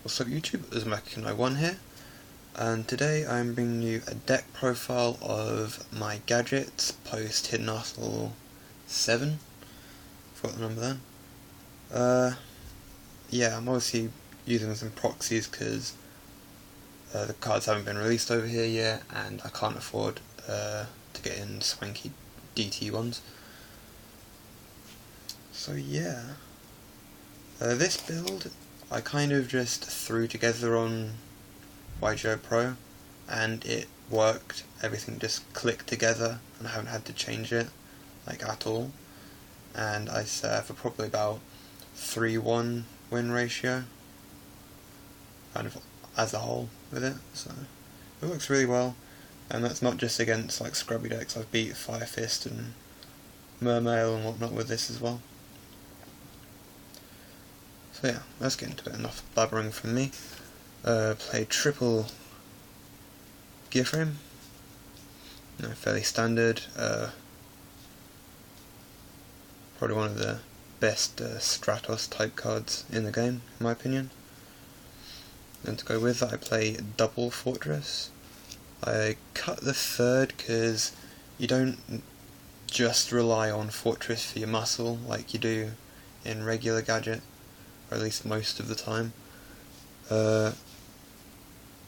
What's up YouTube, Uzumaki01 here, and today I'm bringing you a deck profile of my Gadget Post-HA07. Forgot the number then. Yeah, I'm obviously using some proxies because the cards haven't been released over here yet, and I can't afford to get in swanky DT ones. So yeah, this build I kind of just threw together on YGO Pro, and it worked. Everything just clicked together, and I haven't had to change it like at all. And I for probably about 3-1 win ratio, kind of as a whole with it. So it works really well, and that's not just against like scrubby decks. I've beat Fire Fist and Mermail and whatnot with this as well. So yeah, let's get into it. Enough blabbering from me. Played triple gear frame. Fairly standard. Probably one of the best Stratos type cards in the game, in my opinion. And to go with that, I play double Fortress. I cut the third because you don't just rely on Fortress for your muscle like you do in regular Gadget, or at least most of the time,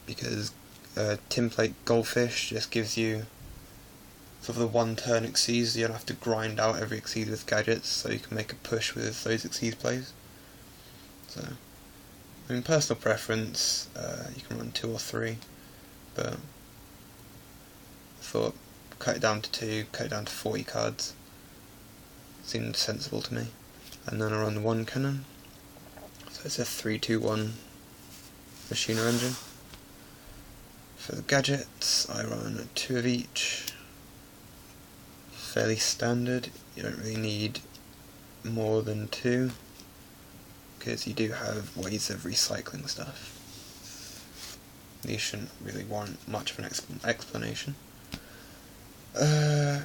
because Template Goldfish just gives you sort of the one turn Xyz. You don't have to grind out every Xyz with Gadgets, so you can make a push with those Xyz plays. So, I mean, personal preference, you can run 2 or 3, but I thought cut it down to 2, cut it down to 40 cards. Seemed sensible to me. And then I run 1 cannon. So it's a 3-2-1 Machiner engine. For the gadgets, I run 2 of each. Fairly standard. You don't really need more than 2, because you do have ways of recycling stuff. These shouldn't really warrant much of an explanation. And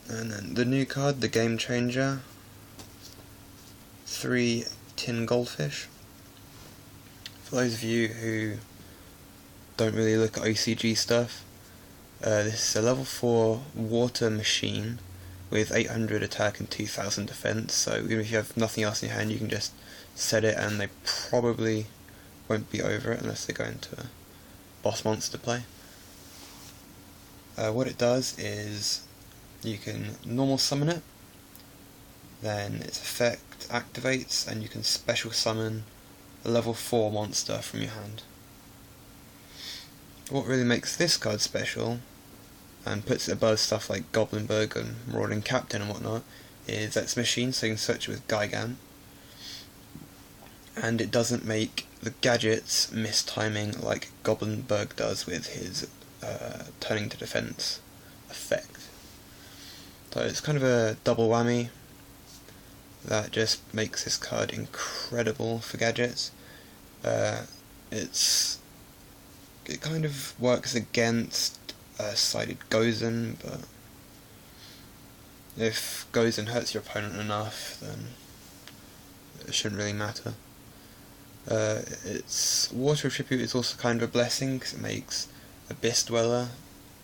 then the new card, the Game Changer. 3 Tin Goldfish. For those of you who don't really look at OCG stuff, this is a level 4 water machine with 800 attack and 2000 defense, so even if you have nothing else in your hand, you can just set it and they probably won't be over it unless they go into a boss monster play. What it does is you can normal summon it, then its effect activates and you can special summon a level 4 monster from your hand. What really makes this card special, and puts it above stuff like Goblinberg and Marauding Captain and whatnot, is that it's a machine, so you can search it with Gigant, and it doesn't make the gadgets miss timing like Goblinberg does with his turning to defense effect. So it's kind of a double whammy that just makes this card incredible for gadgets. It kind of works against sided Gozen, but if Gozen hurts your opponent enough, then it shouldn't really matter. Its Water Attribute is also kind of a blessing, because it makes Abyss Dweller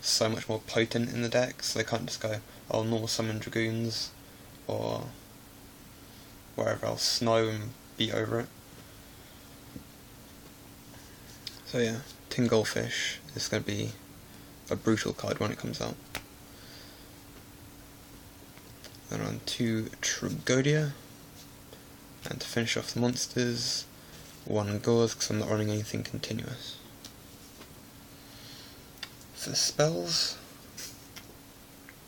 so much more potent in the deck, so they can't just go, oh, normal summon Dragoons, or wherever else, Snow, and beat over it. So yeah, Tin Goldfish is going to be a brutal card when it comes out. Then on 2 Trugodia, and to finish off the monsters, 1 Gauze, because I'm not running anything continuous. For spells,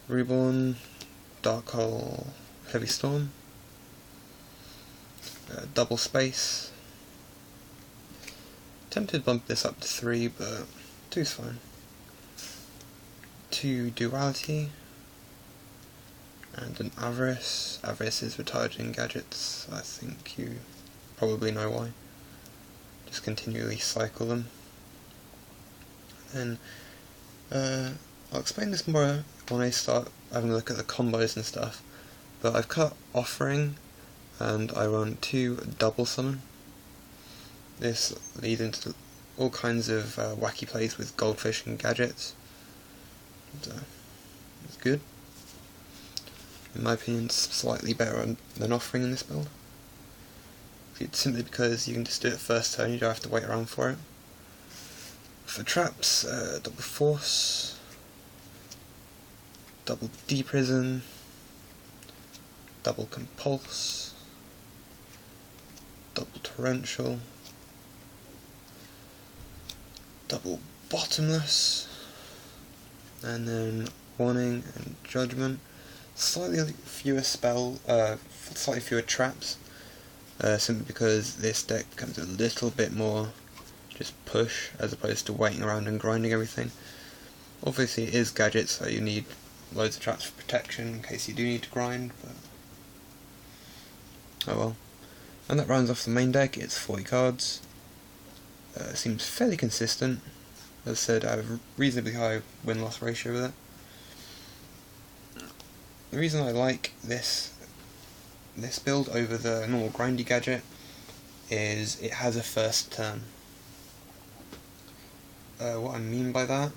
Reborn, Dark Hole, Heavy Storm, Double Space. Tempted to bump this up to 3, but 2's fine. 2 Duality, and an Avarice. Avarice is retired in Gadgets. I think you probably know why. Just continually cycle them. And I'll explain this more when I start having a look at the combos and stuff, but I've cut Offering, and I run 2 Double Summon. This leads into all kinds of wacky plays with Goldfish and Gadgets. It's good. In my opinion, it's slightly better than Offering in this build. It's simply because you can just do it first turn, you don't have to wait around for it. For traps, double Force, double Deprison, double Compulse, double Torrential, double Bottomless, and then Warning and Judgment. Slightly fewer slightly fewer traps, simply because this deck becomes a little bit more just push as opposed to waiting around and grinding everything. Obviously it is Gadget, so you need loads of traps for protection in case you do need to grind, but oh well. And that rounds off the main deck. It's 40 cards. Seems fairly consistent. As I said, I have a reasonably high win-loss ratio with it. The reason I like this build over the normal grindy Gadget is it has a first turn. What I mean by that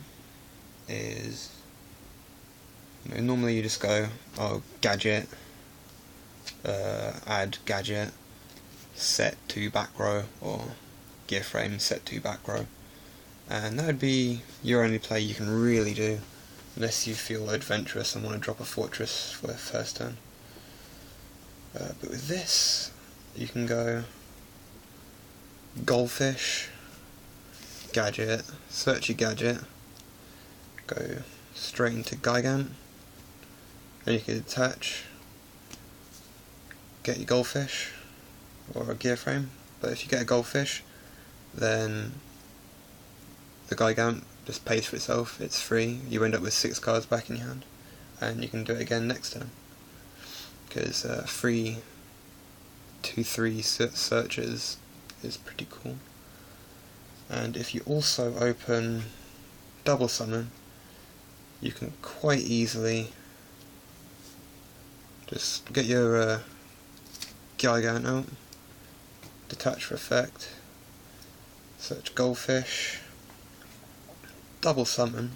is, normally you just go, oh, Gadget, add Gadget, set to back row, or gear frame, set to back row, and that would be your only play you can really do, unless you feel adventurous and want to drop a fortress for the first turn. But with this, you can go Goldfish, Gadget, search your Gadget, go straight into Gigant, then you can attach, get your Goldfish, or a gear frame, but if you get a Goldfish, then the Gigant just pays for itself, it's free, you end up with 6 cards back in your hand, and you can do it again next turn, because free 2-3 searches is pretty cool. And if you also open double summon, you can quite easily just get your Gigant out, detach for effect, search Goldfish, double summon,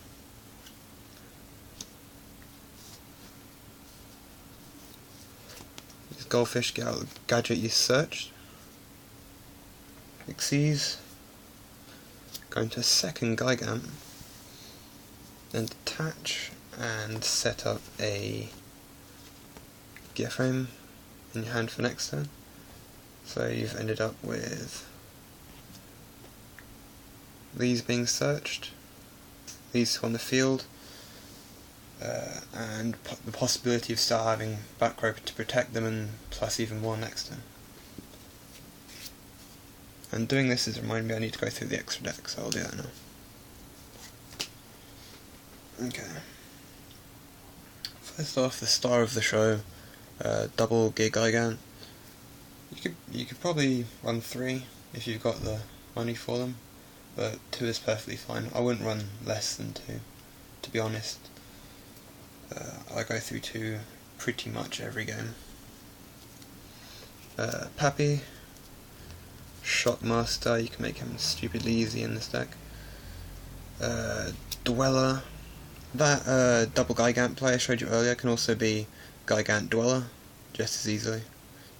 use Goldfish, get out the Gadget you searched, Xyz, go into a second Gigant, then detach and set up a gear frame in your hand for next turn. So you've ended up with these being searched, these two on the field, and the possibility of still having back row to protect them, and plus even more next turn. And doing this is reminding me I need to go through the extra deck, so I'll do that now. Okay. First off, the star of the show, double Gear Gigant. You could probably run 3 if you've got the money for them, but 2 is perfectly fine. I wouldn't run less than 2, to be honest. I go through 2 pretty much every game. Pappy, Shockmaster, you can make him stupidly easy in this deck. Dweller, that double Gigant play I showed you earlier can also be Gigant Dweller, just as easily,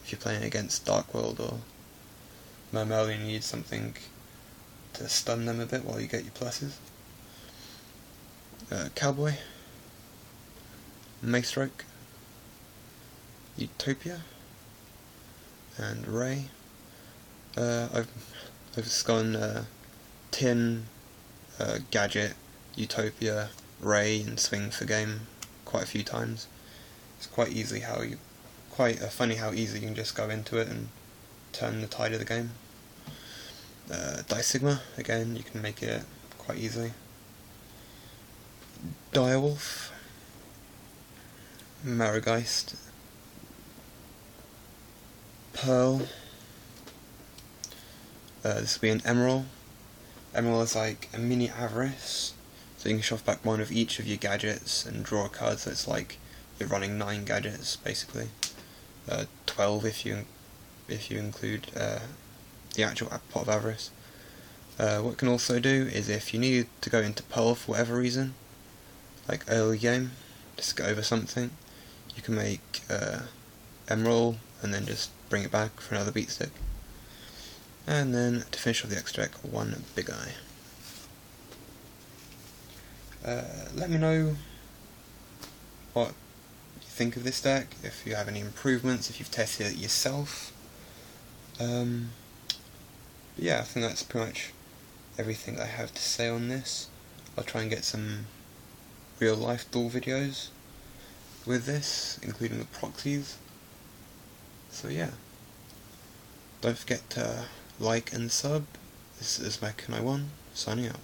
if you're playing against Dark World or Mermel and you need something to stun them a bit while you get your pluses. Cowboy, Maestroke, Utopia, and Ray. I've just gone Tin, Gadget, Utopia, Ray, and Swing for game quite a few times. It's quite funny how easy you can just go into it and turn the tide of the game. Sigma, again, you can make it quite easily. Direwolf, Marigeist, Pearl. This will be an Emerald. Emerald is like a mini Avarice, so you can shove back one of each of your gadgets and draw a card, so it's like you're running 9 gadgets basically. 12 if you include the the actual pot of avarice. What it can also do is if you need to go into Pearl for whatever reason, like early game, just get over something, you can make Emerald and then just bring it back for another beat stick. And then to finish off the extra deck, one Big Eye. Let me know what you think of this deck, if you have any improvements, if you've tested it yourself. Yeah, I think that's pretty much everything I have to say on this. I'll try and get some real life duel videos with this, including the proxies. So yeah, don't forget to like and sub. This is McKenI1, signing out.